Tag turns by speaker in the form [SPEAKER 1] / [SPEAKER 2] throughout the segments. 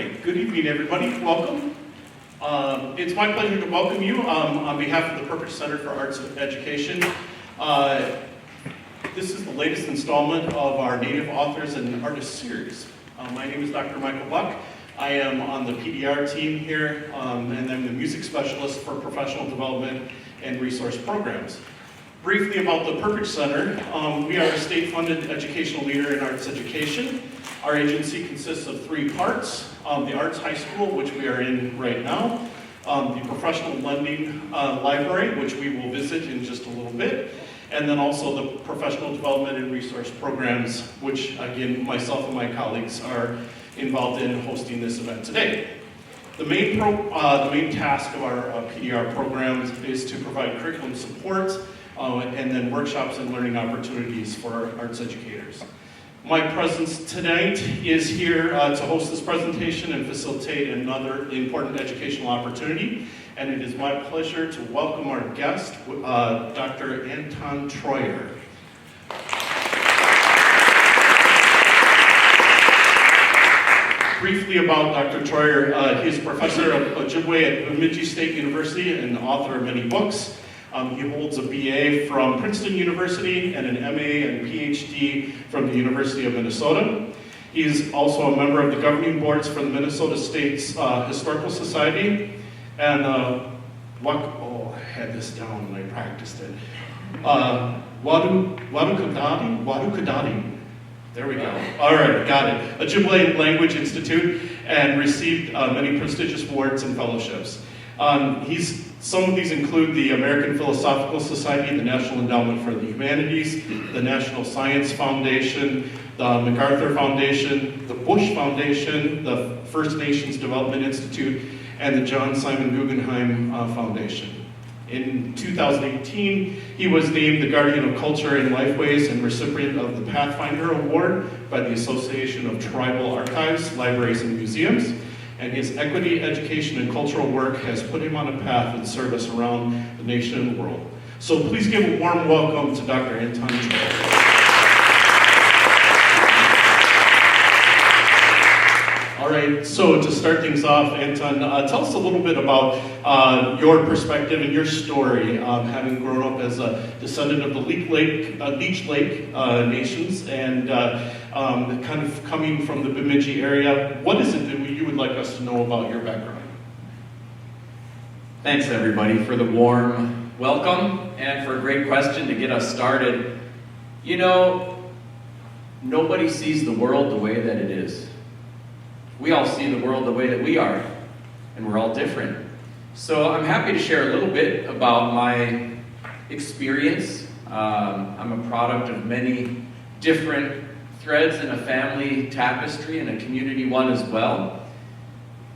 [SPEAKER 1] right, good evening everybody, welcome. It's my pleasure to welcome you on behalf of the Perpich Center for Arts and Education. This is the latest installment of our Native Authors and Artists series. My name is Dr. Michael Buck. I am on the PDR team here, and I'm the music specialist for professional development and resource programs. Briefly about the Perpich Center, we are a state-funded educational leader in arts education. Our agency consists of three parts: the Arts High School, which we are in right now, the Professional Lending Library, which we will visit in just a little bit, and then also the Professional Development and Resource Programs, which again, myself and my colleagues are involved in hosting this event today. The main task of our PDR programs is to provide curriculum support and then workshops and learning opportunities for our arts educators. My presence tonight is here to host this presentation and facilitate another important educational opportunity. And it is my pleasure to welcome our guest, Dr. Anton Treuer. Briefly about Dr. Treuer, he is professor of Ojibwe at Bemidji State University and author of many books. He holds a BA from Princeton University and an MA and PhD from the University of Minnesota. He is also a member of the governing boards for the Minnesota State's Historical Society. And I had this down when I practiced it. Wadukadadi. There we go. All right, got it. Ojibwe Language Institute, and received many prestigious awards and fellowships. Some of these include the American Philosophical Society, the National Endowment for the Humanities, the National Science Foundation, the MacArthur Foundation, the Bush Foundation, the First Nations Development Institute, and the John Simon Guggenheim Foundation. In 2018, he was named the Guardian of Culture and Lifeways and recipient of the Pathfinder Award by the Association of Tribal Archives, Libraries, and Museums. And his equity, education, and cultural work has put him on a path in service around the nation and the world. So please give a warm welcome to Dr. Anton Treuer. All right, so to start things off, Anton, tell us a little bit about your perspective and your story, having grown up as a descendant of the Leech Lake nations and kind of coming from the Bemidji area. What is it that you would like us to know about your background?
[SPEAKER 2] Thanks, everybody, for the warm welcome and for a great question to get us started. You know, nobody sees the world the way that it is. We all see the world the way that we are, and we're all different. So I'm happy to share a little bit about my experience. I'm a product of many different threads in a family tapestry and a community one as well.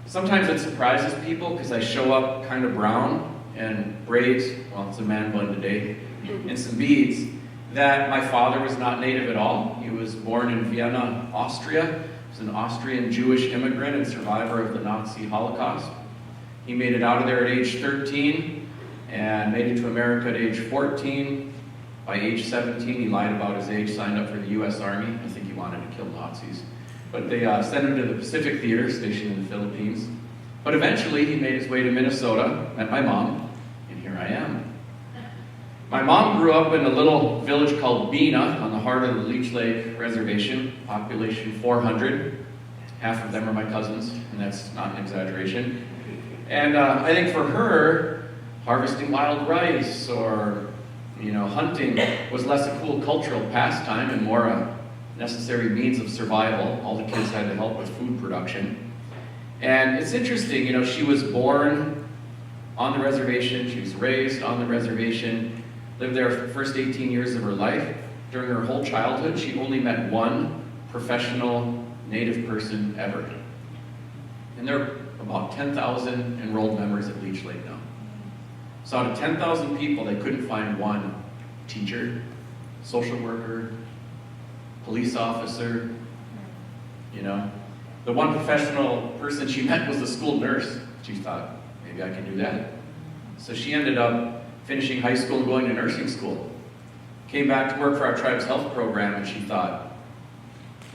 [SPEAKER 2] Sometimes it surprises people because I show up kind of brown and braids, well, it's a man bun today, and some beads, that my father was not Native at all. He was born in Vienna, Austria. He was an Austrian Jewish immigrant and survivor of the Nazi Holocaust. He made it out of there at age 13 and made it to America at age 14. By age 17, he lied about his age, signed up for the U.S. Army. I think he wanted to kill Nazis. But they sent him to the Pacific Theater, stationed in the Philippines. But eventually, he made his way to Minnesota, met my mom, and here I am. My mom grew up in a little village called Bena on the heart of the Leech Lake Reservation, population 400. Half of them are my cousins, and that's not an exaggeration. And I think for her, harvesting wild rice or hunting was less a cool cultural pastime and more a necessary means of survival. All the kids had to help with food production. And it's interesting, she was born on the reservation, she was raised on the reservation, lived there for the first 18 years of her life. During her whole childhood, she only met one professional Native person ever. And there are about 10,000 enrolled members at Leech Lake now. So out of 10,000 people, they couldn't find one teacher, social worker, police officer, The one professional person she met was the school nurse. She thought, maybe I can do that. So she ended up finishing high school and going to nursing school. Came back to work for our tribe's health program, and she thought,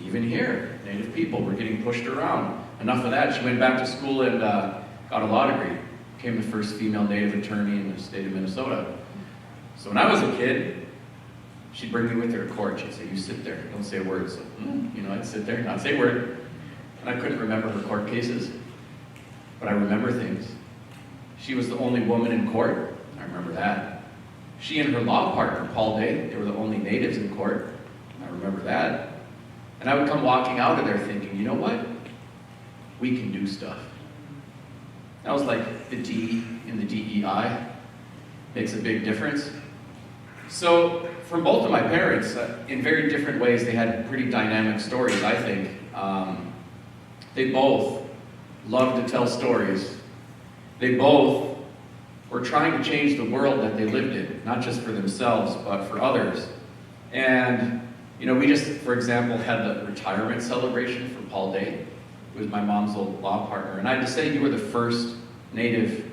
[SPEAKER 2] even here, Native people were getting pushed around. Enough of that, she went back to school and got a law degree. Became the first female Native attorney in the state of Minnesota. So when I was a kid, she'd bring me with her to court. She'd say, you sit there, don't say a word. So, I'd sit there, not say a word. And I couldn't remember her court cases, but I remember things. She was the only woman in court. I remember that. She and her law partner, Paul Day, they were the only natives in court. I remember that. And I would come walking out of there thinking, you know what? We can do stuff. That was like the D in the DEI. Makes a big difference. So, from both of my parents, in very different ways, they had pretty dynamic stories, I think. They both loved to tell stories. They both were trying to change the world that they lived in, not just for themselves, but for others. And, we just, for example, had the retirement celebration for Paul Day, who was my mom's old law partner. And I had to say, you were the first Native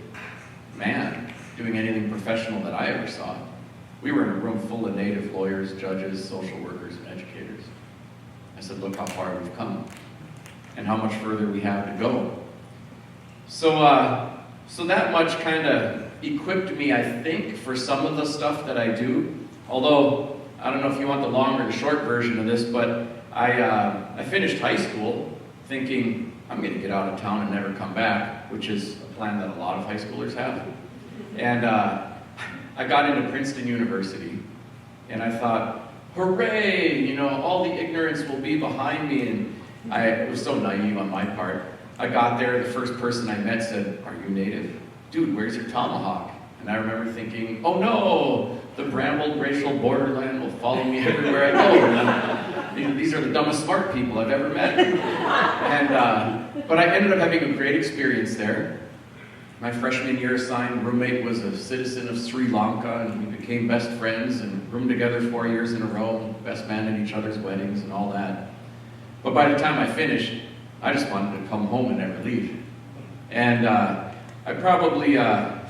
[SPEAKER 2] man doing anything professional that I ever saw. We were in a room full of Native lawyers, judges, social workers, and educators. I said, look how far we've come and how much further we have to go. So that much kind of equipped me, I think, for some of the stuff that I do. Although, I don't know if you want the long or the short version of this, but I finished high school thinking, I'm going to get out of town and never come back, which is a plan that a lot of high schoolers have. And I got into Princeton University, and I thought, hooray, all the ignorance will be behind me. And it was so naive on my part. I got there, the first person I met said, are you Native? Dude, where's your tomahawk? And I remember thinking, oh no, the brambled racial borderland will follow me everywhere I go. And these are the dumbest smart people I've ever met. But I ended up having a great experience there. My freshman year assigned roommate was a citizen of Sri Lanka, and we became best friends and roomed together 4 years in a row, best man at each other's weddings and all that. But by the time I finished, I just wanted to come home and never leave. And I probably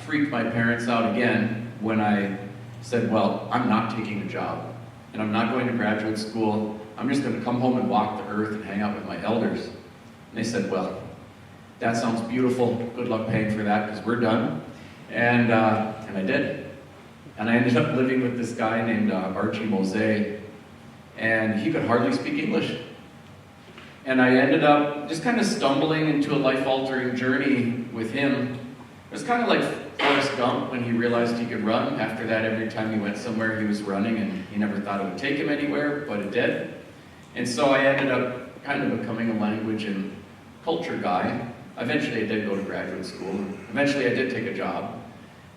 [SPEAKER 2] freaked my parents out again when I said, well, I'm not taking a job, and I'm not going to graduate school. I'm just going to come home and walk the earth and hang out with my elders. And they said, well, that sounds beautiful. Good luck paying for that, because we're done. And I did. And I ended up living with this guy named Archie Mosé, and he could hardly speak English. And I ended up just kind of stumbling into a life-altering journey with him. It was kind of like Forrest Gump when he realized he could run. After that, every time he went somewhere, he was running, and he never thought it would take him anywhere, but it did. And so I ended up kind of becoming a language and culture guy. Eventually, I did go to graduate school. Eventually, I did take a job.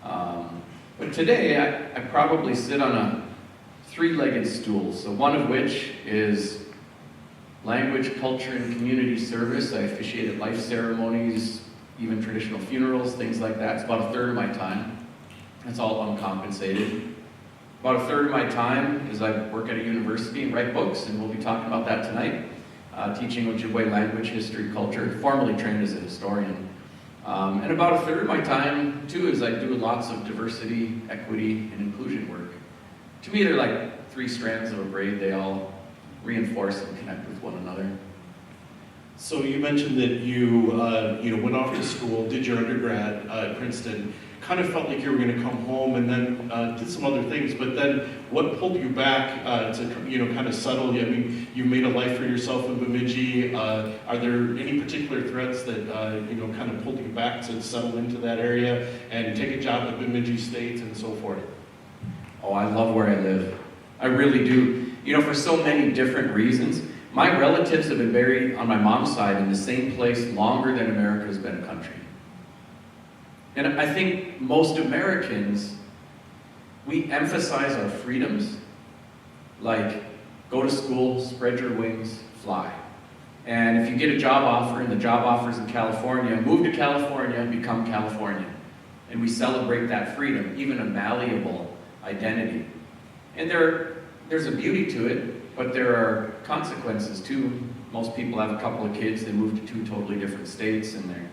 [SPEAKER 2] But today, I probably sit on a three-legged stool. So one of which is language, culture, and community service. I officiate at life ceremonies, even traditional funerals, things like that. It's about a third of my time. That's all uncompensated. About a third of my time is I work at a university and write books, and we'll be talking about that tonight. Teaching Ojibwe language, history, culture, formerly trained as a historian. And about a third of my time, too, is I do lots of diversity, equity, and inclusion work. To me, they're like three strands of a braid. They all reinforce and connect with one another.
[SPEAKER 1] So you mentioned that you went off to school, did your undergrad at Princeton, kind of felt like you were going to come home, and then did some other things. But then, what pulled you back to kind of settle? I mean, you made a life for yourself in Bemidji. Are there any particular threats that kind of pulled you back to settle into that area and take a job at Bemidji State and so forth?
[SPEAKER 2] Oh, I love where I live. I really do. For so many different reasons. My relatives have been buried on my mom's side in the same place longer than America's been a country. And I think most Americans, we emphasize our freedoms, like go to school, spread your wings, fly. And if you get a job offer and the job offer's in California, move to California and become Californian. And we celebrate that freedom, even a malleable identity. And there's a beauty to it, but there are consequences too. Most people have a couple of kids, they move to two totally different states, and they're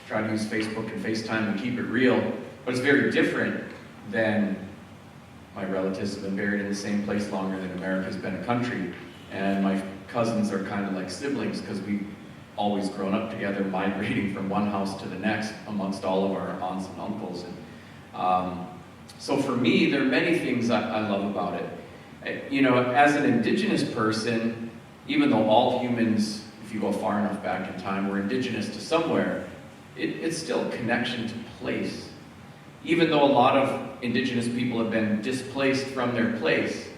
[SPEAKER 2] trying to use Facebook and FaceTime and keep it real. But it's very different than my relatives have been buried in the same place longer than America's been a country. And my cousins are kind of like siblings because we've always grown up together, migrating from one house to the next amongst all of our aunts and uncles. And so for me, there are many things I love about it. You know, as an indigenous person, even though all humans, if you go far enough back in time, were indigenous to somewhere, it's still a connection to place. Even though a lot of indigenous people have been displaced from their place.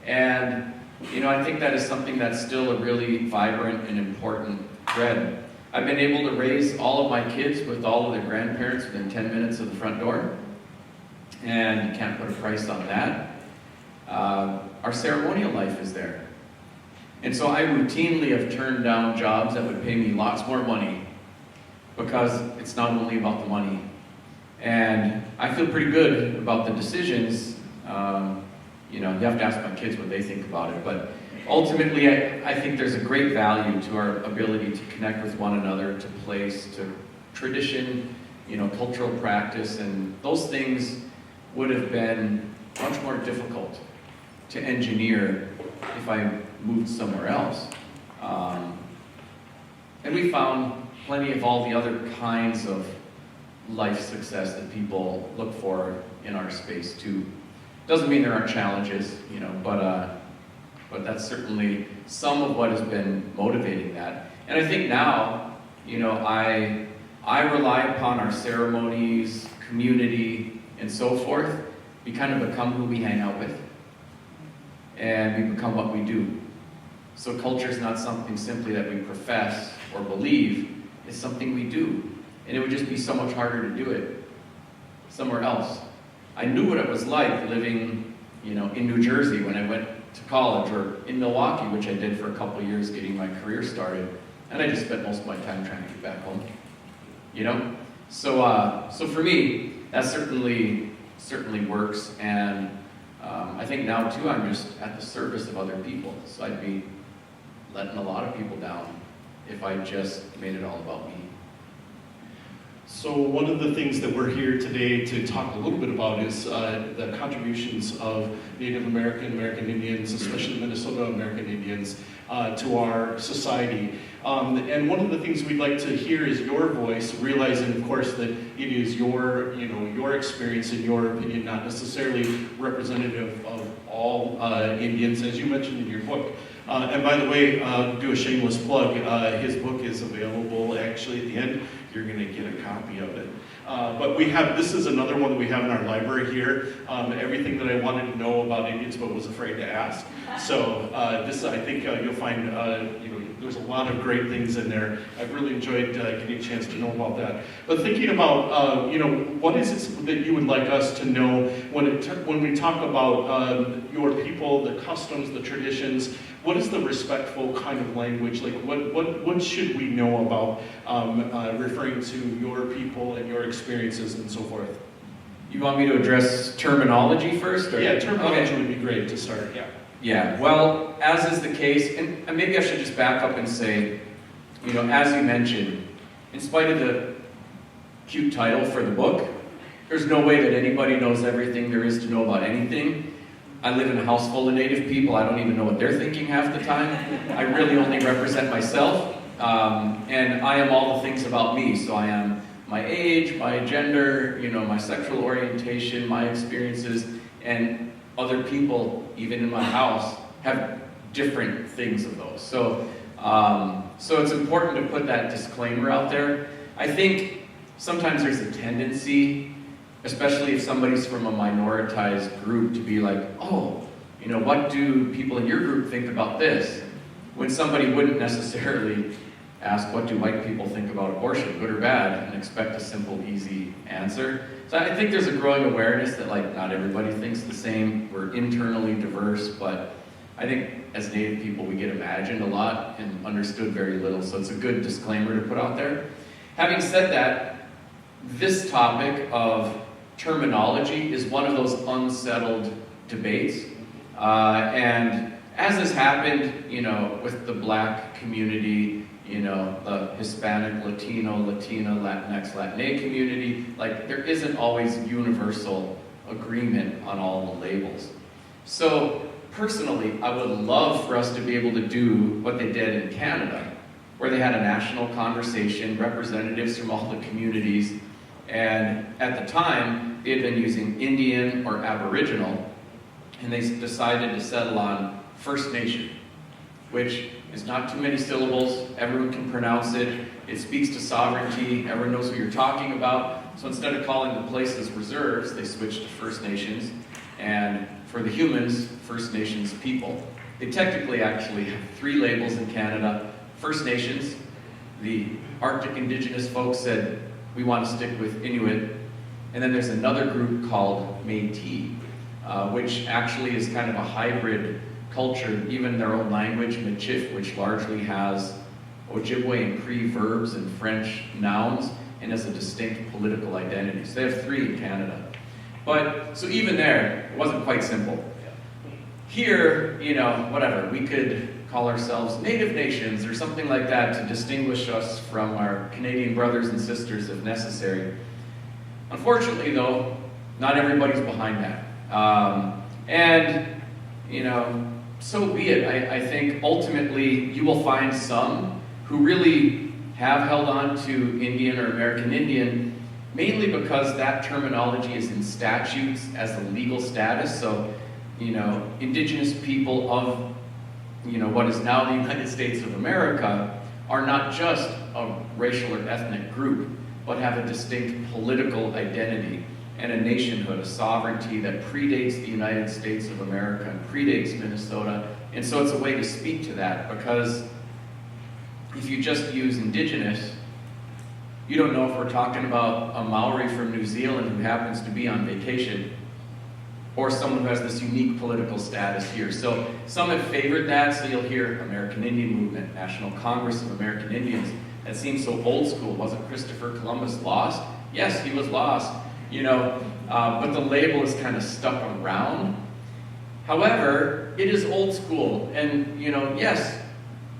[SPEAKER 2] And, you know, I think that is something that's still a really vibrant and important thread. I've been able to raise all of my kids with all of their grandparents within 10 minutes of the front door. And you can't put a price on that. Our ceremonial life is there. And so I routinely have turned down jobs that would pay me lots more money because it's not only about the money. And I feel pretty good about the decisions. You know, you have to ask my kids what they think about it. But ultimately, I think there's a great value to our ability to connect with one another, to place, to tradition, you know, cultural practice. And those things would have been much more difficult to engineer if I moved somewhere else. And we found plenty of all the other kinds of life success that people look for in our space too. Doesn't mean there aren't challenges, you know, but that's certainly some of what has been motivating that. And I think now, you know, I rely upon our ceremonies, community, and so forth. We kind of become who we hang out with, and we become what we do. So culture is not something simply that we profess or believe, it's something we do. And it would just be so much harder to do it somewhere else. I knew what it was like living, you know, in New Jersey when I went to college, or in Milwaukee, which I did for a couple of years getting my career started. And I just spent most of my time trying to get back home, you know? So for me, that certainly works. And I think now too, I'm just at the service of other people. So I'd be letting a lot of people down if I just made it all about me.
[SPEAKER 1] So one of the things that we're here today to talk a little bit about is the contributions of Native American, American Indians, especially Minnesota American Indians, to our society. And one of the things we'd like to hear is your voice, realizing, of course, that it is your experience and your opinion, not necessarily representative of all Indians, as you mentioned in your book. And by the way, do a shameless plug, his book is available actually at the end. You're going to get a copy of it. But this is another one that we have in our library here. Everything that I wanted to know about Indians but was afraid to ask. So this, I think you'll find, there's a lot of great things in there. I've really enjoyed getting a chance to know about that. But thinking about, what is it that you would like us to know when we talk about your people, the customs, the traditions? What is the respectful kind of language? Like, what should we know about referring to your people and your experiences and so forth?
[SPEAKER 2] You want me to address terminology first? Or?
[SPEAKER 1] Yeah, terminology would be great to start, yeah.
[SPEAKER 2] Yeah, well, as is the case, and maybe I should just back up and say, as you mentioned, in spite of the cute title for the book, there's no way that anybody knows everything there is to know about anything. I live in a house full of Native people. I don't even know what they're thinking half the time. I really only represent myself, and I am all the things about me. So I am my age, my gender, my sexual orientation, my experiences, and other people, even in my house, have different things of those. So it's important to put that disclaimer out there. I think sometimes there's a tendency, especially if somebody's from a minoritized group, to be like, oh, what do people in your group think about this? When somebody wouldn't necessarily ask, what do white people think about abortion, good or bad, and expect a simple, easy answer. So I think there's a growing awareness that not everybody thinks the same. We're internally diverse, but I think as Native people we get imagined a lot and understood very little, so it's a good disclaimer to put out there. Having said that, this topic of terminology is one of those unsettled debates, and as has happened, with the Black community, the Hispanic, Latino, Latina, Latinx, Latinx community, there isn't always universal agreement on all the labels. So personally, I would love for us to be able to do what they did in Canada, where they had a national conversation, representatives from all the communities, and at the time, they had been using Indian or Aboriginal, and they decided to settle on First Nation, which is not too many syllables, everyone can pronounce it, it speaks to sovereignty, everyone knows what you're talking about. So instead of calling the places reserves, they switched to First Nations, and for the humans, First Nations people. They technically actually have 3 labels in Canada. First Nations, the Arctic Indigenous folks said, we want to stick with Inuit. And then there's another group called Métis, which actually is kind of a hybrid culture, even their own language, Michif, which largely has Ojibwe and Cree verbs and French nouns, and has a distinct political identity. So they have 3 in Canada. But, so even there, it wasn't quite simple. Here, you know, whatever, we could call ourselves Native Nations or something like that to distinguish us from our Canadian brothers and sisters if necessary. Unfortunately, though, not everybody's behind that. And, you know, so be it. I think ultimately you will find some who really have held on to Indian or American Indian, mainly because that terminology is in statutes as a legal status. So, you know, Indigenous people of, you know, what is now the United States of America are not just a racial or ethnic group, but have a distinct political identity and a nationhood, a sovereignty that predates the United States of America and predates Minnesota. And so it's a way to speak to that, because if you just use Indigenous, you don't know if we're talking about a Maori from New Zealand who happens to be on vacation, or someone who has this unique political status here. So some have favored that, so you'll hear American Indian Movement, National Congress of American Indians. That seems so old school. Wasn't Christopher Columbus lost? Yes, he was lost, you know, but the label is kind of stuck around. However, it is old school, and, you know, yes,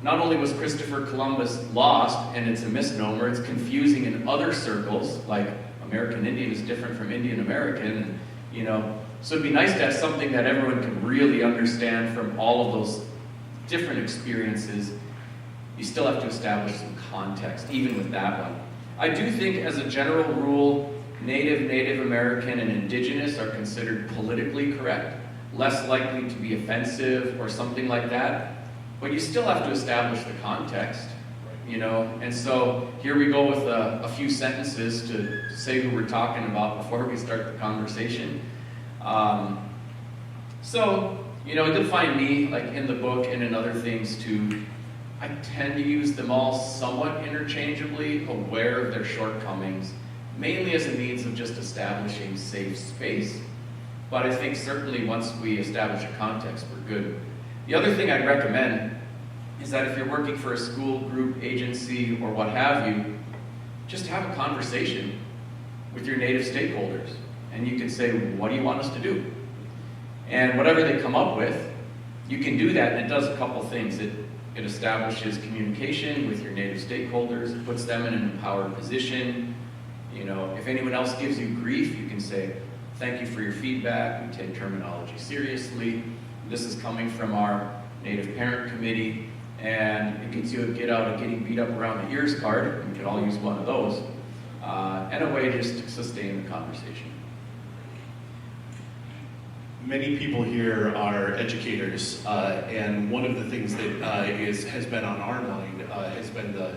[SPEAKER 2] not only was Christopher Columbus lost, and it's a misnomer, it's confusing in other circles, like American Indian is different from Indian American, you know, so it'd be nice to have something that everyone can really understand from all of those different experiences. You still have to establish some context, even with that one. I do think, as a general rule, Native American, and Indigenous are considered politically correct, less likely to be offensive or something like that. But you still have to establish the context, you know? And so here we go with a few sentences to say who we're talking about before we start the conversation. So, you know, you'll find me, like in the book and in other things too, I tend to use them all somewhat interchangeably, aware of their shortcomings, mainly as a means of just establishing safe space. But I think certainly once we establish a context, we're good. The other thing I'd recommend is that if you're working for a school, group, agency, or what have you, just have a conversation with your Native stakeholders. And you can say, what do you want us to do? And whatever they come up with, you can do that, and it does a couple things. It establishes communication with your Native stakeholders, puts them in an empowered position. You know, if anyone else gives you grief, you can say, thank you for your feedback, we take terminology seriously. This is coming from our Native Parent Committee, and it gets you a get out of getting beat up around the ears card. We could all use one of those, and a way just to sustain the conversation.
[SPEAKER 1] Many people here are educators, and one of the things that has been on our mind has been the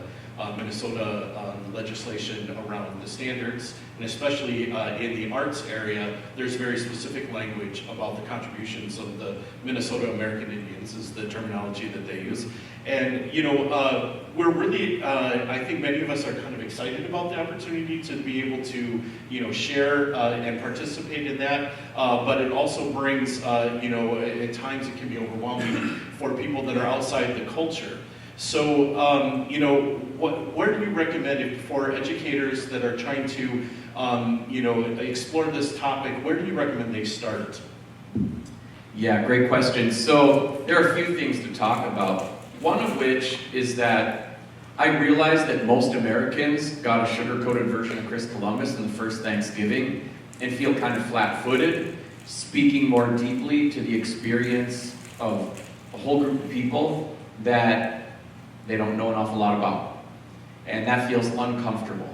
[SPEAKER 1] Minnesota legislation around the standards, and especially in the arts area, there's very specific language about the contributions of the Minnesota American Indians, is the terminology that they use. And, you know, we're really, I think many of us are kind of excited about the opportunity to be able to, you know, share and participate in that, but it also brings, you know, at times it can be overwhelming for people that are outside the culture. So, you know, where do you recommend it for educators that are trying to, you know, explore this topic? Where do you recommend they start?
[SPEAKER 2] Yeah, great question. So there are a few things to talk about. One of which is that I realize that most Americans got a sugar-coated version of Chris Columbus in the first Thanksgiving and feel kind of flat-footed, speaking more deeply to the experience of a whole group of people that they don't know an awful lot about. And that feels uncomfortable.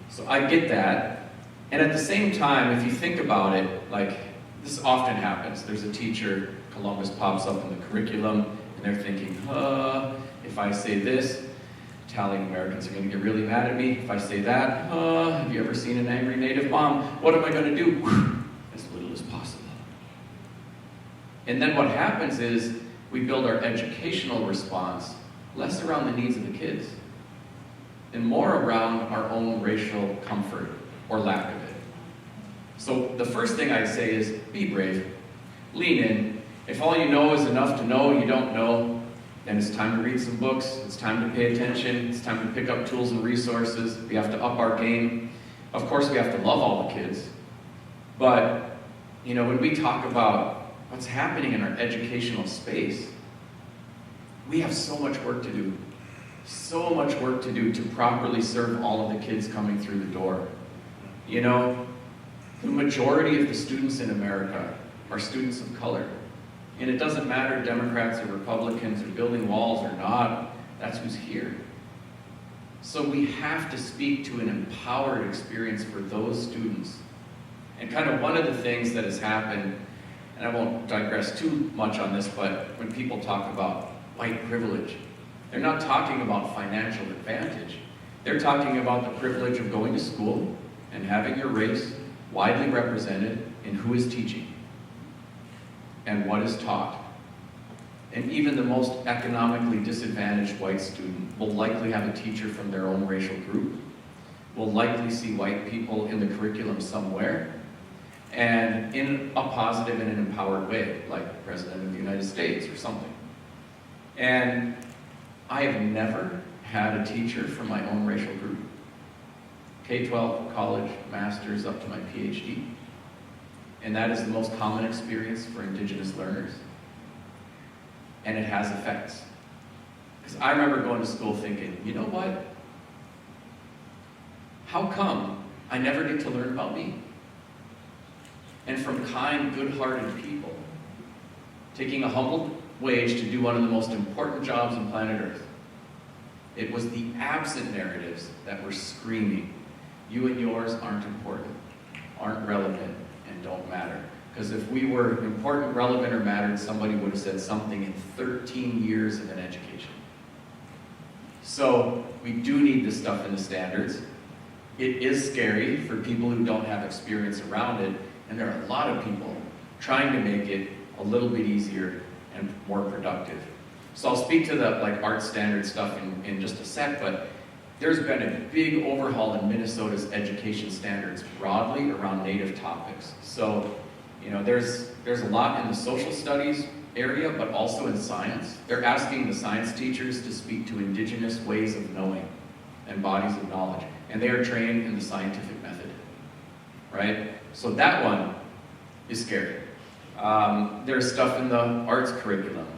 [SPEAKER 2] So I get that. And at the same time, if you think about it, like, this often happens. There's a teacher, Columbus pops up in the curriculum, and they're thinking, if I say this, Italian Americans are going to get really mad at me. If I say that, have you ever seen an angry native mom? What am I going to do? As little as possible. And then what happens is we build our educational response less around the needs of the kids and more around our own racial comfort or lack of it. So the first thing I'd say is be brave, lean in. If all you know is enough to know you don't know, then it's time to read some books, it's time to pay attention, it's time to pick up tools and resources. We have to up our game. Of course, we have to love all the kids. But, you know, when we talk about what's happening in our educational space, we have so much work to do. So much work to do to properly serve all of the kids coming through the door. You know, the majority of the students in America are students of color. And it doesn't matter Democrats or Republicans or building walls or not, that's who's here. So we have to speak to an empowered experience for those students. And kind of one of the things that has happened, and I won't digress too much on this, but when people talk about white privilege, they're not talking about financial advantage. They're talking about the privilege of going to school and having your race widely represented in who is teaching and what is taught. And even the most economically disadvantaged white student will likely have a teacher from their own racial group, will likely see white people in the curriculum somewhere, and in a positive and an empowered way, like the President of the United States or something. And I have never had a teacher from my own racial group. K-12, college, master's, up to my PhD. And that is the most common experience for Indigenous learners. And it has effects. Because I remember going to school thinking, you know what? How come I never get to learn about me? And from kind, good-hearted people, taking a humble wage to do one of the most important jobs on planet Earth. It was the absent narratives that were screaming, you and yours aren't important, aren't relevant, and don't matter. Because if we were important, relevant, or mattered, somebody would have said something in 13 years of an education. So we do need this stuff in the standards. It is scary for people who don't have experience around it, and there are a lot of people trying to make it a little bit easier and more productive. So I'll speak to the art standard stuff in just a sec, but there's been a big overhaul in Minnesota's education standards broadly around Native topics. So, you know, there's a lot in the social studies area, but also in science. They're asking the science teachers to speak to Indigenous ways of knowing and bodies of knowledge, and they are trained in the scientific method, right? So that one is scary. There's stuff in the arts curriculum.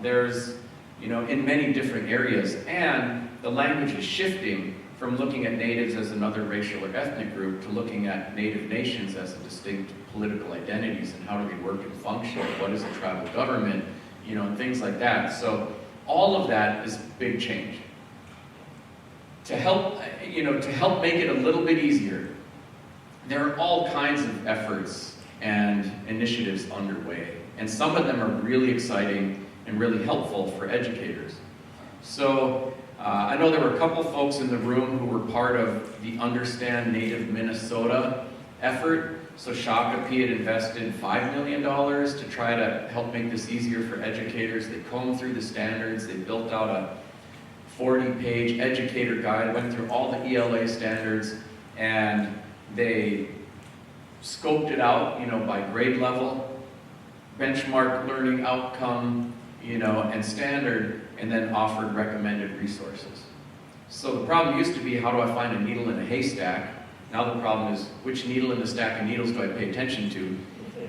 [SPEAKER 2] There's, you know, in many different areas, and the language is shifting from looking at natives as another racial or ethnic group to looking at native nations as a distinct political identities and how do they work and function, what is a tribal government, you know, and things like that. So all of that is big change. To help make it a little bit easier, there are all kinds of efforts and initiatives underway, and some of them are really exciting and really helpful for educators. So I know there were a couple folks in the room who were part of the Understand Native Minnesota effort. So Shakopee had invested $5 million to try to help make this easier for educators. They combed through the standards, they built out a 40-page educator guide, went through all the ELA standards, and they scoped it out, you know, by grade level, benchmark learning outcome, you know, and standard, and then offered recommended resources. So the problem used to be, how do I find a needle in a haystack? Now the problem is, which needle in the stack of needles do I pay attention to?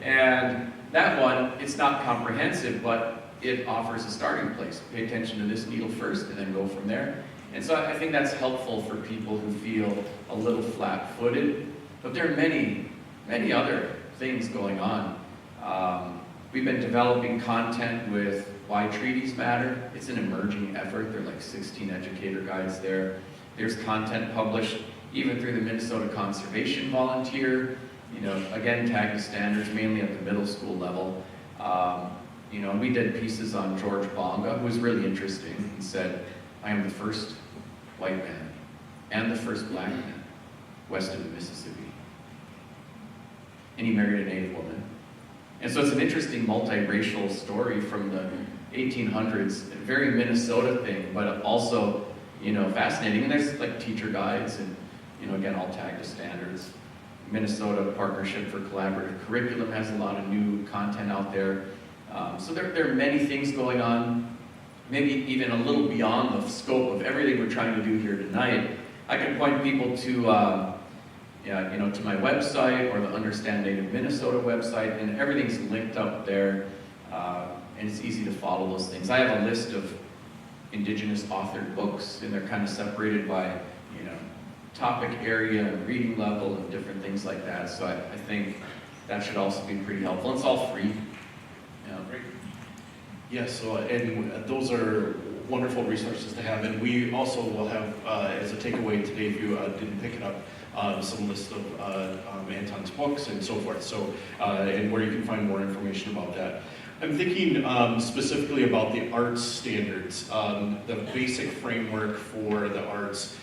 [SPEAKER 2] And that one, it's not comprehensive, but it offers a starting place. Pay attention to this needle first, and then go from there. And so I think that's helpful for people who feel a little flat-footed. But there are many other things going on. We've been developing content with Why Treaties Matter. It's an emerging effort. There are like 16 educator guides there. There's content published even through the Minnesota Conservation Volunteer, again, tagged to standards, mainly at the middle school level. And we did pieces on George Bonga, who was really interesting. He said, I am the first white man and the first black man west of the Mississippi. And he married a Native woman. And so it's an interesting multiracial story from the 1800s, a very Minnesota thing, but also, fascinating. And there's like teacher guides and, again, all tagged to standards. Minnesota Partnership for Collaborative Curriculum has a lot of new content out there. So there are many things going on, maybe even a little beyond the scope of everything we're trying to do here tonight. I can point people to, to my website or the Understand Native Minnesota website, and everything's linked up there, and it's easy to follow those things. I have a list of Indigenous authored books, and they're kind of separated by, topic area and reading level and different things like that. So I think that should also be pretty helpful. It's all free.
[SPEAKER 1] Great. Yes, and those are wonderful resources to have. And we also will have, as a takeaway today, if you didn't pick it up, some list of Anton's books and so forth. So, and where you can find more information about that. I'm thinking specifically about the arts standards, the basic framework for the arts.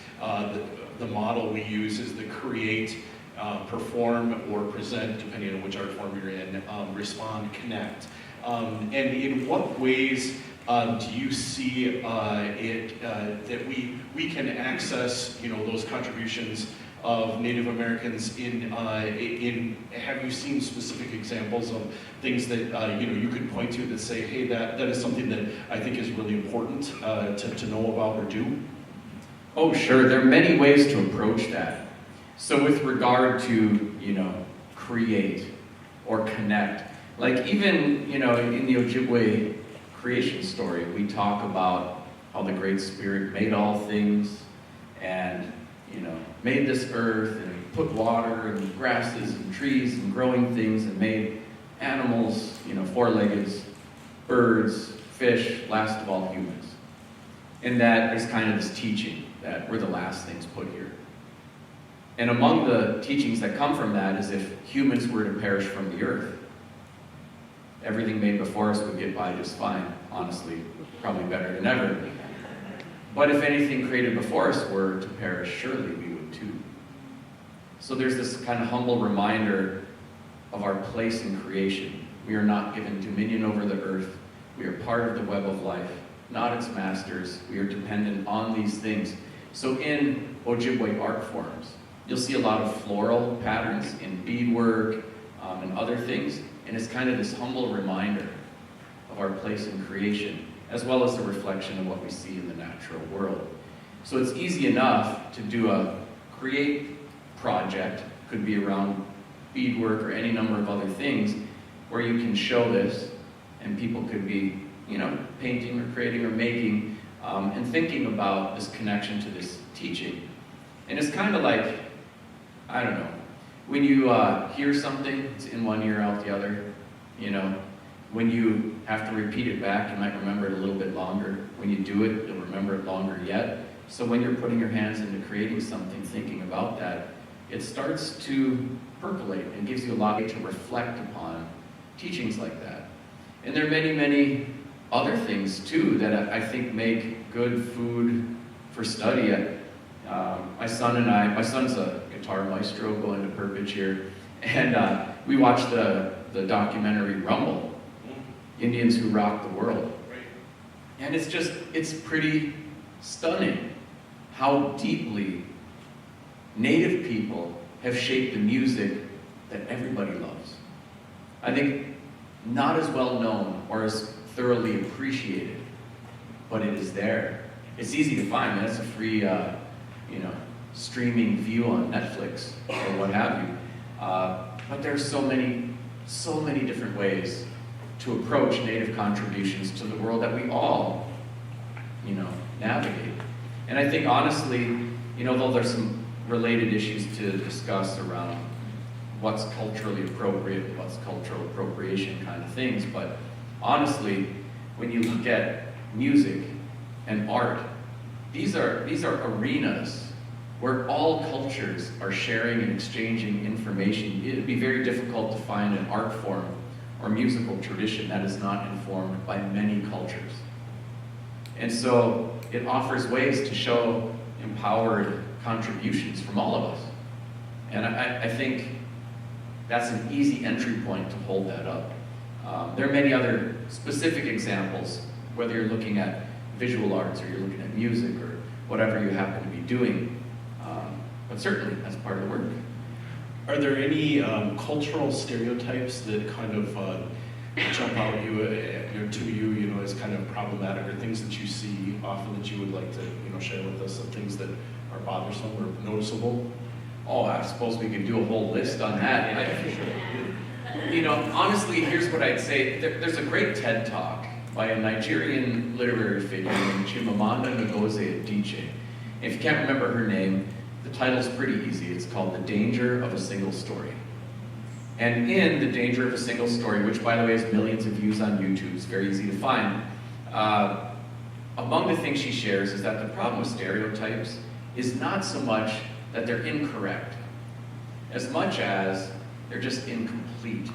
[SPEAKER 1] The model we use is the create, perform, or present, depending on which art form you're in, respond, connect. And in what ways do you see that we can access, those contributions of Native Americans in have you seen specific examples of things that you could point to that say, hey, that is something that I think is really important to know about or do?
[SPEAKER 2] Oh, sure. There are many ways to approach that. So with regard to, create or connect, like even, in the Ojibwe creation story, we talk about how the Great Spirit made all things and, made this earth and put water and grasses and trees and growing things and made animals, four-legged, birds, fish, last of all humans. And that there's kind of this teaching that we're the last things put here. And among the teachings that come from that is if humans were to perish from the earth, everything made before us would get by just fine, honestly, probably better than ever. But if anything created before us were to perish, surely we would too. So there's this kind of humble reminder of our place in creation. We are not given dominion over the earth. We are part of the web of life, not its masters. We are dependent on these things. So in Ojibwe art forms, you'll see a lot of floral patterns in beadwork and other things, and it's kind of this humble reminder of our place in creation, as well as a reflection of what we see in the natural world. So it's easy enough to do a create project, could be around beadwork or any number of other things, where you can show this, and people could be, painting or creating or making, and thinking about this connection to this teaching. And it's kind of like, I don't know, when you hear something, it's in one ear, out the other, When you have to repeat it back, you might remember it a little bit longer. When you do it, you'll remember it longer yet. So when you're putting your hands into creating something, thinking about that, it starts to percolate and gives you a lot to reflect upon teachings like that. And there are many, many other things too that I think make good food for study. My son's a guitar maestro going to Perpich here, and we watched the documentary Rumble, Indians Who Rock the World. And it's pretty stunning how deeply Native people have shaped the music that everybody loves. I think not as well known or as thoroughly appreciated, but it is there. It's easy to find. That's a free, streaming view on Netflix or what have you. But there's so many different ways to approach Native contributions to the world that we all, navigate. And I think honestly, though there's some related issues to discuss around, what's culturally appropriate and what's cultural appropriation kind of things. But honestly, when you look at music and art, these are arenas where all cultures are sharing and exchanging information. It would be very difficult to find an art form or musical tradition that is not informed by many cultures. And so it offers ways to show empowered contributions from all of us. And I think that's an easy entry point to hold that up. There are many other specific examples, whether you're looking at visual arts or you're looking at music or whatever you happen to be doing. But certainly, that's part of the work.
[SPEAKER 1] Are there any cultural stereotypes that kind of jump out to you, as kind of problematic, or things that you see often that you would like to, share with us, of things that are bothersome or noticeable?
[SPEAKER 2] Oh, I suppose we could do a whole list on that. Honestly, here's what I'd say. There's a great TED Talk by a Nigerian literary figure named Chimamanda Ngozi Adichie. If you can't remember her name, the title's pretty easy. It's called The Danger of a Single Story. And in The Danger of a Single Story, which by the way has millions of views on YouTube, it's very easy to find, among the things she shares is that the problem with stereotypes is not so much that they're incorrect, as much as they're just incomplete.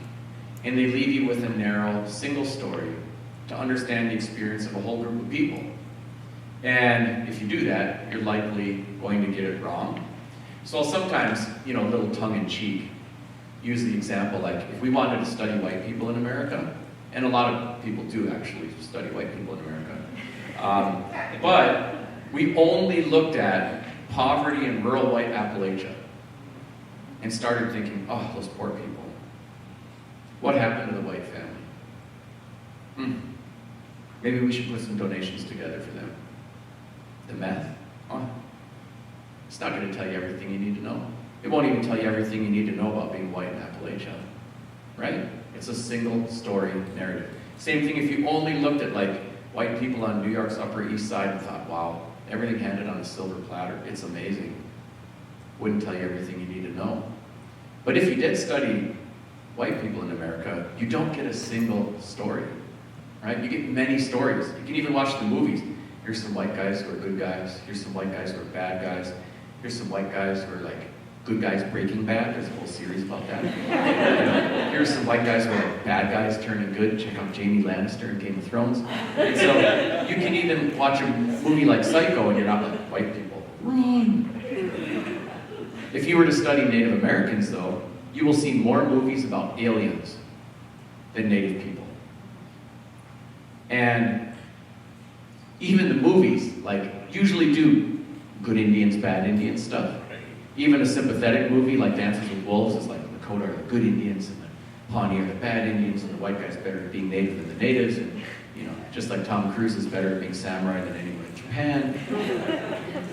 [SPEAKER 2] And they leave you with a narrow, single story to understand the experience of a whole group of people. And if you do that, you're likely going to get it wrong. So I'll sometimes, a little tongue-in-cheek, use the example like, if we wanted to study white people in America, and a lot of people do actually study white people in America, but we only looked at poverty in rural white Appalachia and started thinking, oh, those poor people. What happened to the white family? Maybe we should put some donations together for them. The meth? Oh, it's not going to tell you everything you need to know. It won't even tell you everything you need to know about being white in Appalachia, right? It's a single story narrative. Same thing if you only looked at white people on New York's Upper East Side and thought, wow, everything handed on a silver platter, it's amazing. Wouldn't tell you everything you need to know. But if you did study white people in America, you don't get a single story, right? You get many stories. You can even watch the movies. Here's some white guys who are good guys. Here's some white guys who are bad guys. Here's some white guys who are good guys Breaking Bad. There's a whole series about that. Here's some white guys who are bad guys turning good. Check out Jamie Lannister in Game of Thrones. And so you can even watch a movie like Psycho and you're not like, white people, run. If you were to study Native Americans, though, you will see more movies about aliens than Native people. And even the movies, usually do good Indians, bad Indians stuff. Even a sympathetic movie like Dances with Wolves is like the Lakota are the good Indians and the Pawnee are the bad Indians, and the white guy's better at being native than the natives, and just like Tom Cruise is better at being samurai than anyone in Japan,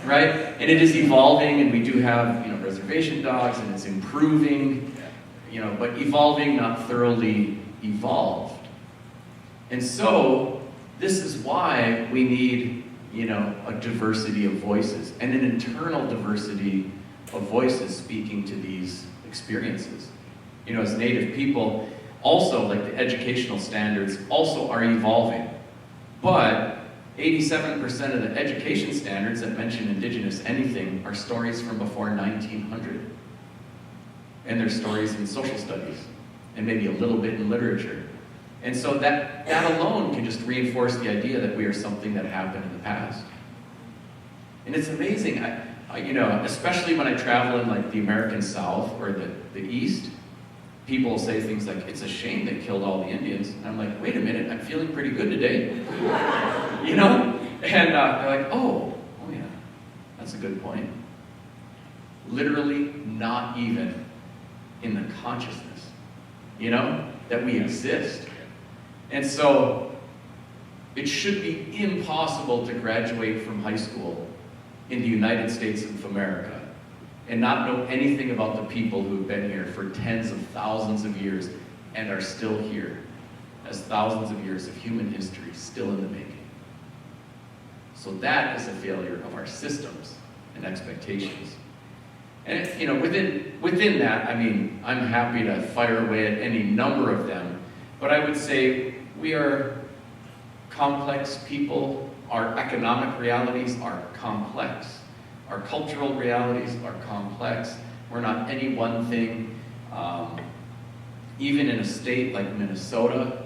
[SPEAKER 2] right? And it is evolving, and we do have reservation dogs, and it's improving, but evolving, not thoroughly evolved. And so this is why we need a diversity of voices and an internal diversity of voices speaking to these experiences. As Native people, also the educational standards also are evolving. But 87% of the education standards that mention Indigenous anything are stories from before 1900. And they're stories in social studies, and maybe a little bit in literature. And so that alone can just reinforce the idea that we are something that happened in the past. And it's amazing, especially when I travel in the American South or the East, people will say things like, it's a shame they killed all the Indians. And I'm like, wait a minute, I'm feeling pretty good today. And they're like, oh yeah, that's a good point. Literally not even in the consciousness, that we exist. And so it should be impossible to graduate from high school in the United States of America and not know anything about the people who've been here for tens of thousands of years and are still here, as thousands of years of human history still in the making. So that is a failure of our systems and expectations. And within that, I mean, I'm happy to fire away at any number of them, but I would say we are complex people. Our economic realities are complex. Our cultural realities are complex. We're not any one thing. Even in a state like Minnesota,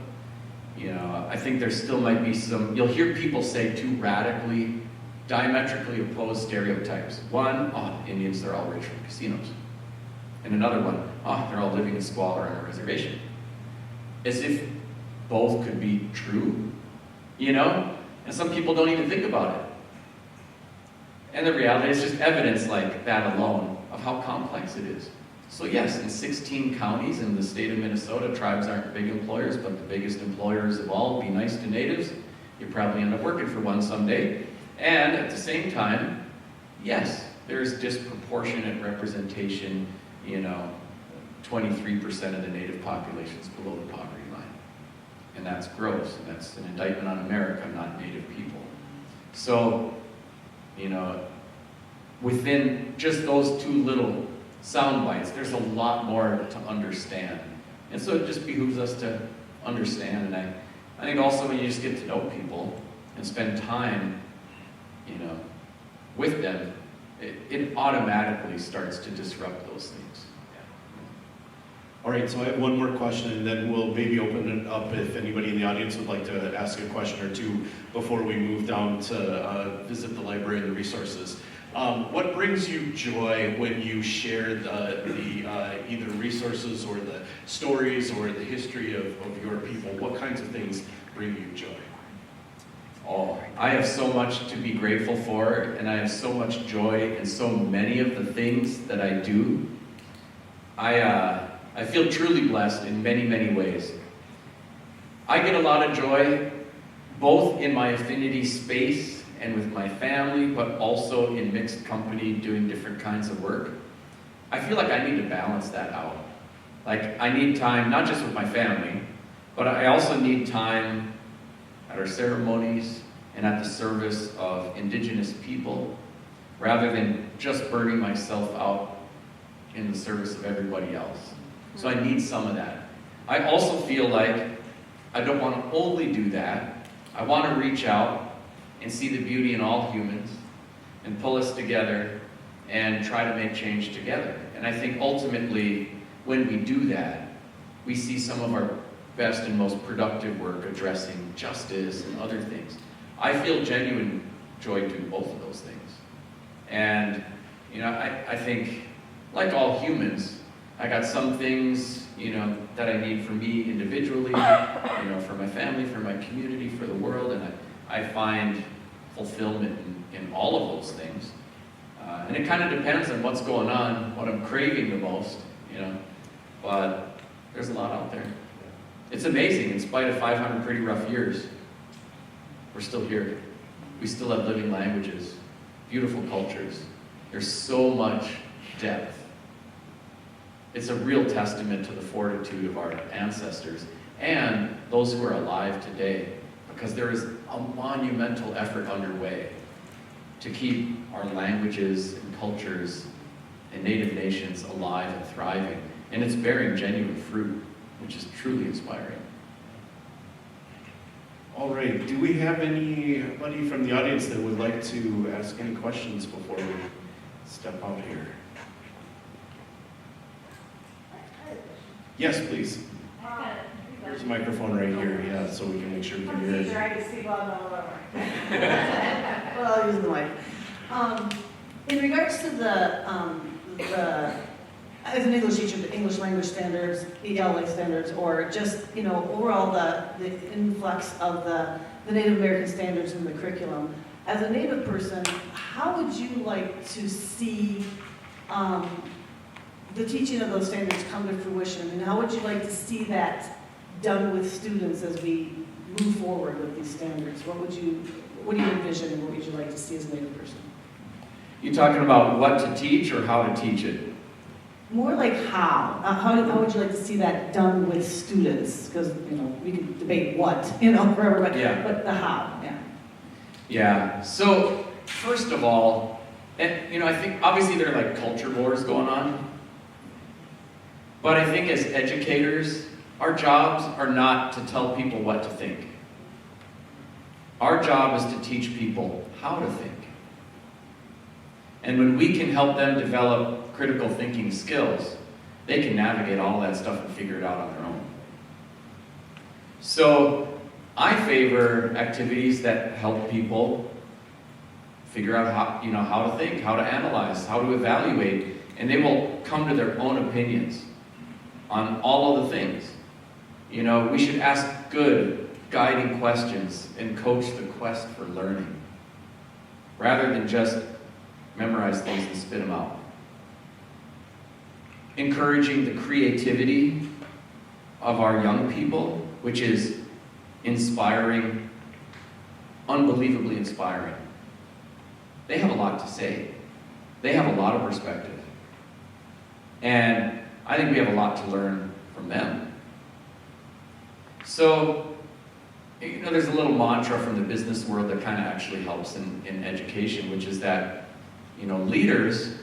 [SPEAKER 2] I think there still might be some, you'll hear people say two radically, diametrically opposed stereotypes. One, Indians, they're all rich from casinos. And another one, they're all living in squalor on a reservation. As if both could be true, And some people don't even think about it. And the reality is just evidence like that alone of how complex it is. So yes, in 16 counties in the state of Minnesota, tribes aren't big employers, but the biggest employers of all, be nice to natives. You probably end up working for one someday. And at the same time, yes, there's disproportionate representation, 23% of the native population is below the poverty line. And that's gross, and that's an indictment on America, not native people. So, within just those two little sound bites, there's a lot more to understand. And so it just behooves us to understand. And I think also when you just get to know people and spend time, with them, it automatically starts to disrupt those things.
[SPEAKER 1] All right, so I have one more question, and then we'll maybe open it up if anybody in the audience would like to ask a question or two before we move down to visit the library and the resources. What brings you joy when you share the either resources or the stories or the history of your people? What kinds of things bring you joy?
[SPEAKER 2] I have so much to be grateful for, and I have so much joy in so many of the things that I do. I feel truly blessed in many, many ways. I get a lot of joy both in my affinity space and with my family, but also in mixed company doing different kinds of work. I feel like I need to balance that out. Like, I need time, not just with my family, but I also need time at our ceremonies and at the service of Indigenous people, rather than just burning myself out in the service of everybody else. So I need some of that. I also feel like I don't want to only do that. I want to reach out and see the beauty in all humans and pull us together and try to make change together. And I think ultimately, when we do that, we see some of our best and most productive work addressing justice and other things. I feel genuine joy doing both of those things. And, I think, like all humans, I got some things, that I need for me individually, for my family, for my community, for the world, and I find fulfillment in all of those things. And it kind of depends on what's going on, what I'm craving the most, but there's a lot out there. It's amazing, in spite of 500 pretty rough years, we're still here. We still have living languages, beautiful cultures. There's so much depth. It's a real testament to the fortitude of our ancestors and those who are alive today, because there is a monumental effort underway to keep our languages and cultures and native nations alive and thriving. And it's bearing genuine fruit, which is truly inspiring.
[SPEAKER 1] All right, do we have anybody from the audience that would like to ask any questions before we step out here? Yes, please. There's a microphone right here, so we can make sure we can hear it.
[SPEAKER 3] I can speak loud enough. Well, I'll use the mic. In regards to as an English teacher, the English language standards, ELA standards, or just, overall the influx of the Native American standards in the curriculum, as a Native person, how would you like to see the teaching of those standards come to fruition? And how would you like to see that done with students as we move forward with these standards? What do you envision, and what would you like to see as a Native person?
[SPEAKER 2] You talking about what to teach or how to teach it?
[SPEAKER 3] More like how. How would you like to see that done with students? Because, we could debate what, for everybody,
[SPEAKER 2] Yeah.
[SPEAKER 3] But the how, yeah.
[SPEAKER 2] Yeah, so first of all, And, I think obviously there are like culture wars going on. But I think as educators, our jobs are not to tell people what to think. Our job is to teach people how to think. And when we can help them develop critical thinking skills, they can navigate all that stuff and figure it out on their own. So I favor activities that help people figure out how to think, how to analyze, how to evaluate, and they will come to their own opinions on all of the things. We should ask good, guiding questions and coach the quest for learning, rather than just memorize things and spit them out. Encouraging the creativity of our young people, which is inspiring, unbelievably inspiring. They have a lot to say. They have a lot of perspective. And I think we have a lot to learn from them. So, there's a little mantra from the business world that kind of actually helps in education, which is that, leaders,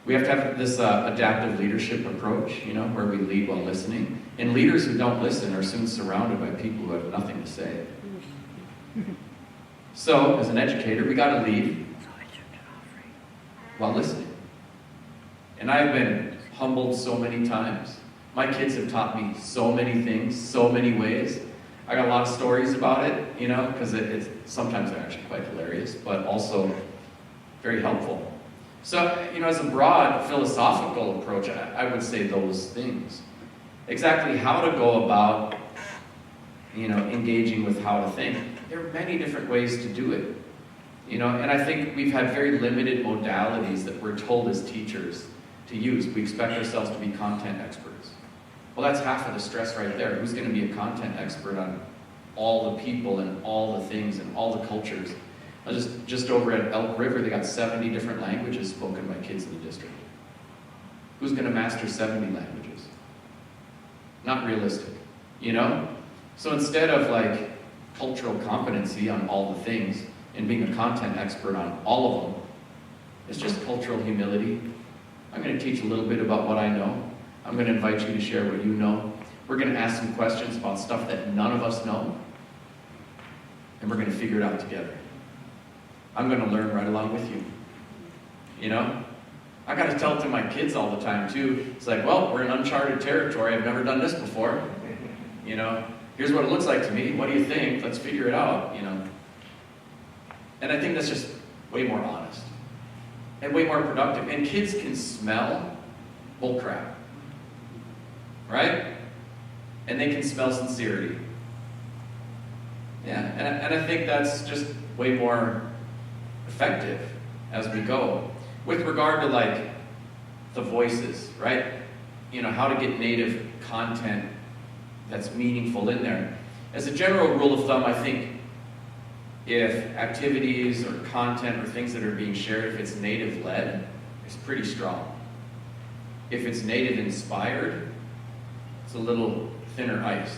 [SPEAKER 2] we have to have this adaptive leadership approach, where we lead while listening. And leaders who don't listen are soon surrounded by people who have nothing to say. So, as an educator, we got to lead while listening. And I've been humbled so many times. My kids have taught me so many things, so many ways. I got a lot of stories about it, because it's sometimes they're actually quite hilarious, but also very helpful. So, as a broad philosophical approach, I would say those things. Exactly how to go about, engaging with how to think. There are many different ways to do it. And I think we've had very limited modalities that we're told as teachers to use. We expect ourselves to be content experts. Well, that's half of the stress right there. Who's going to be a content expert on all the people and all the things and all the cultures? I was just over at Elk River, they got 70 different languages spoken by kids in the district. Who's going to master 70 languages? Not realistic, So instead of cultural competency on all the things and being a content expert on all of them, it's just cultural humility. I'm going to teach a little bit about what I know. I'm going to invite you to share what you know. We're going to ask some questions about stuff that none of us know, and we're going to figure it out together. I'm going to learn right along with you. I got to tell it to my kids all the time too. It's like, well, we're in uncharted territory. I've never done this before. Here's what it looks like to me. What do you think? Let's figure it out. And I think that's just way more honest and way more productive. And kids can smell bullcrap, right? And they can smell sincerity. Yeah, and I think that's just way more effective as we go. With regard to the voices, right? How to get native content that's meaningful in there. As a general rule of thumb, I think if activities or content or things that are being shared, if it's native-led, it's pretty strong. If it's native-inspired, it's a little thinner ice.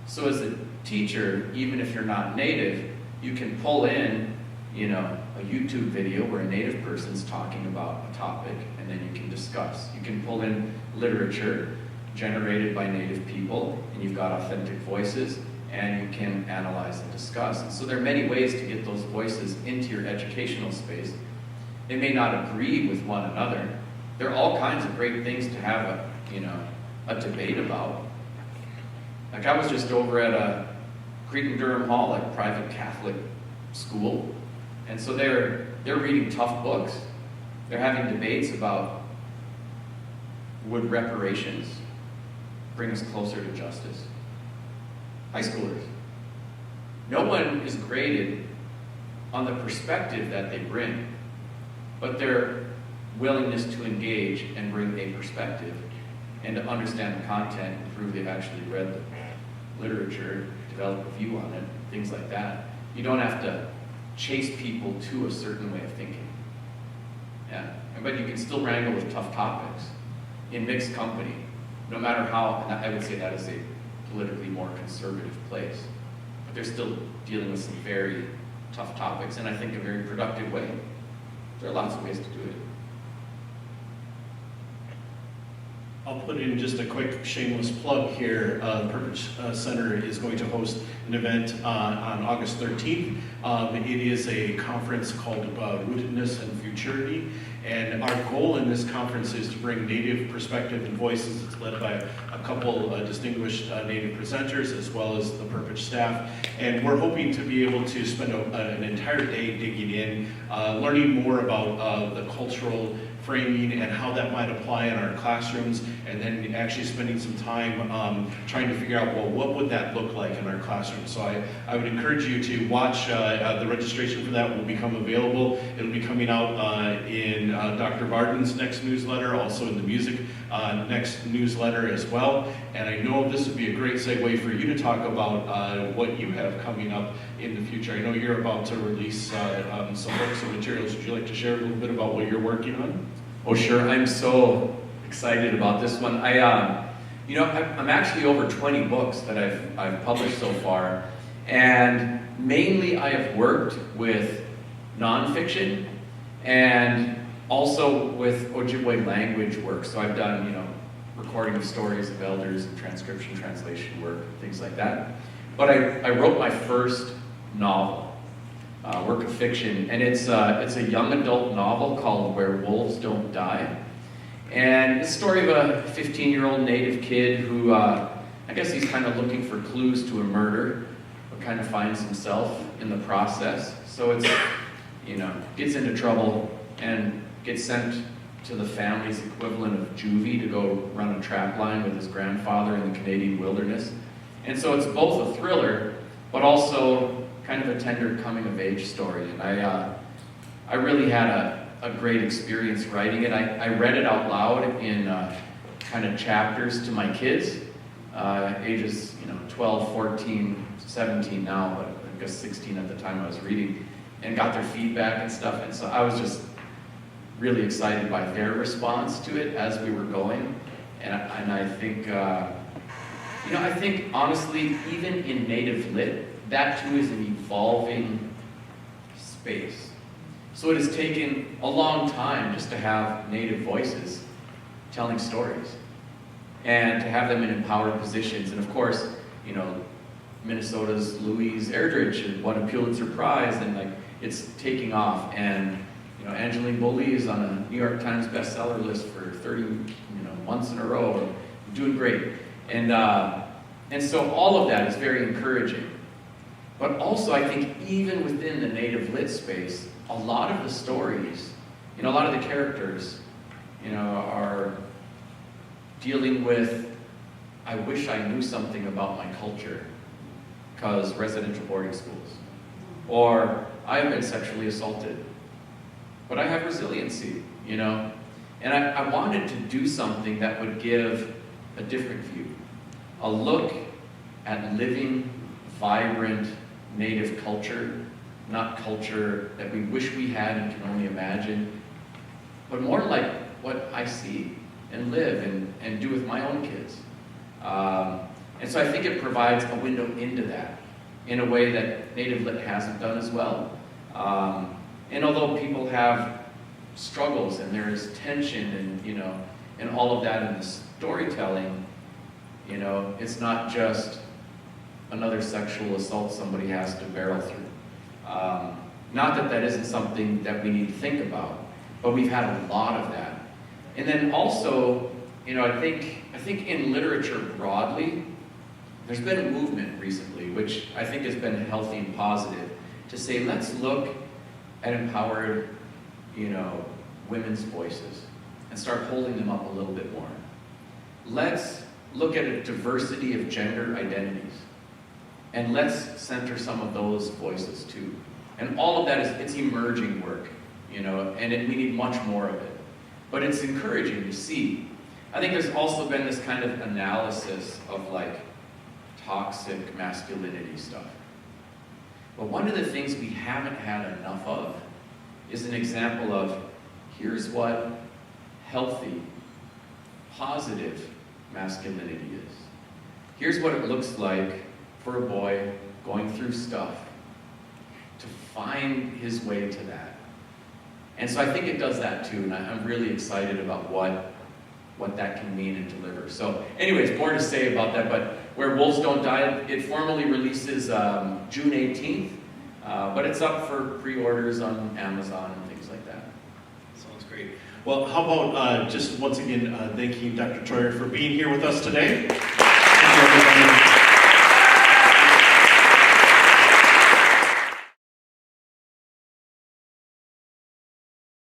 [SPEAKER 2] So as a teacher, even if you're not native, you can pull in, a YouTube video where a native person's talking about a topic, and then you can discuss. You can pull in literature generated by native people, and you've got authentic voices, and you can analyze and discuss. And so there are many ways to get those voices into your educational space. They may not agree with one another. There are all kinds of great things to have a debate about. I was just over at a Cretan-Durham Hall, a private Catholic school, and so they're reading tough books. They're having debates about, would reparations bring us closer to justice? High schoolers. No one is graded on the perspective that they bring, but their willingness to engage and bring a perspective and to understand the content and prove they've actually read the literature, develop a view on it, things like that. You don't have to chase people to a certain way of thinking. Yeah, but you can still wrangle with tough topics in mixed company, no matter how, and I would say that is a politically more conservative place, but they're still dealing with some very tough topics in, I think, a very productive way. There are lots of ways to do it.
[SPEAKER 1] I'll put in just a quick shameless plug here. The Perpich Center is going to host an event on August 13th. It is a conference called Rootedness and Futurity. And our goal in this conference is to bring Native perspective and voices. It's led by a couple distinguished Native presenters as well as the Perpich staff. And we're hoping to be able to spend an entire day digging in, learning more about the cultural framing and how that might apply in our classrooms, and then actually spending some time trying to figure out, well, what would that look like in our classroom? So I would encourage you to watch. The registration for that will become available. It'll be coming out in Dr. Barden's next newsletter, also in the music next newsletter as well. And I know this would be a great segue for you to talk about what you have coming up in the future. I know you're about to release some books and materials. Would you like to share a little bit about what you're working on?
[SPEAKER 2] Oh, sure. I'm so excited about this one. I'm actually over 20 books that I've published so far, and mainly I have worked with nonfiction and also with Ojibwe language work. So I've done, recording of stories of elders and transcription, translation work, things like that. But I wrote my first novel. Work of fiction, and it's a young adult novel called Where Wolves Don't Die. And it's the story of a 15-year-old Native kid who, I guess he's kind of looking for clues to a murder, but kind of finds himself in the process. So it's, gets into trouble and gets sent to the family's equivalent of juvie to go run a trap line with his grandfather in the Canadian wilderness. And so it's both a thriller, but also kind of a tender coming-of-age story. And I really had a great experience writing it. I read it out loud in kind of chapters to my kids, ages 12, 14, 17 now, but I guess 16 at the time I was reading, and got their feedback and stuff. And so I was just really excited by their response to it as we were going. And I think, I think honestly, even in Native Lit, that too is an evolving space. So it has taken a long time just to have Native voices telling stories and to have them in empowered positions. And of course, Minnesota's Louise Erdrich won a Pulitzer Prize, and it's taking off. And Angeline Boulley is on a New York Times bestseller list for 30 months in a row, doing great. And so all of that is very encouraging. But also, I think even within the Native Lit space, a lot of the stories, a lot of the characters, are dealing with, I wish I knew something about my culture, because residential boarding schools. Or, I have been sexually assaulted, but I have resiliency, And I wanted to do something that would give a different view, a look at living, vibrant, Native culture, not culture that we wish we had and can only imagine, but more like what I see and live and do with my own kids. And so I think it provides a window into that in a way that Native Lit hasn't done as well. And although people have struggles and there is tension and all of that in the storytelling, it's not just another sexual assault somebody has to barrel through. Not that isn't something that we need to think about, but we've had a lot of that. And then also, I think in literature broadly, there's been a movement recently, which I think has been healthy and positive, to say, let's look at empowered, women's voices and start holding them up a little bit more. Let's look at a diversity of gender identities. And let's center some of those voices too. And all of that it's emerging work, and we need much more of it. But it's encouraging to see. I think there's also been this kind of analysis of toxic masculinity stuff. But one of the things we haven't had enough of is an example of here's what healthy, positive masculinity is. Here's what it looks like for a boy going through stuff to find his way to that. And so I think it does that too, and I'm really excited about what that can mean and deliver. So anyways, more to say about that, but Where Wolves Don't Die, it formally releases June 18th, but it's up for pre-orders on Amazon and things like that.
[SPEAKER 1] Sounds great. Well, how about just once again thanking Dr. Treuer for being here with us today. Thank you, everybody.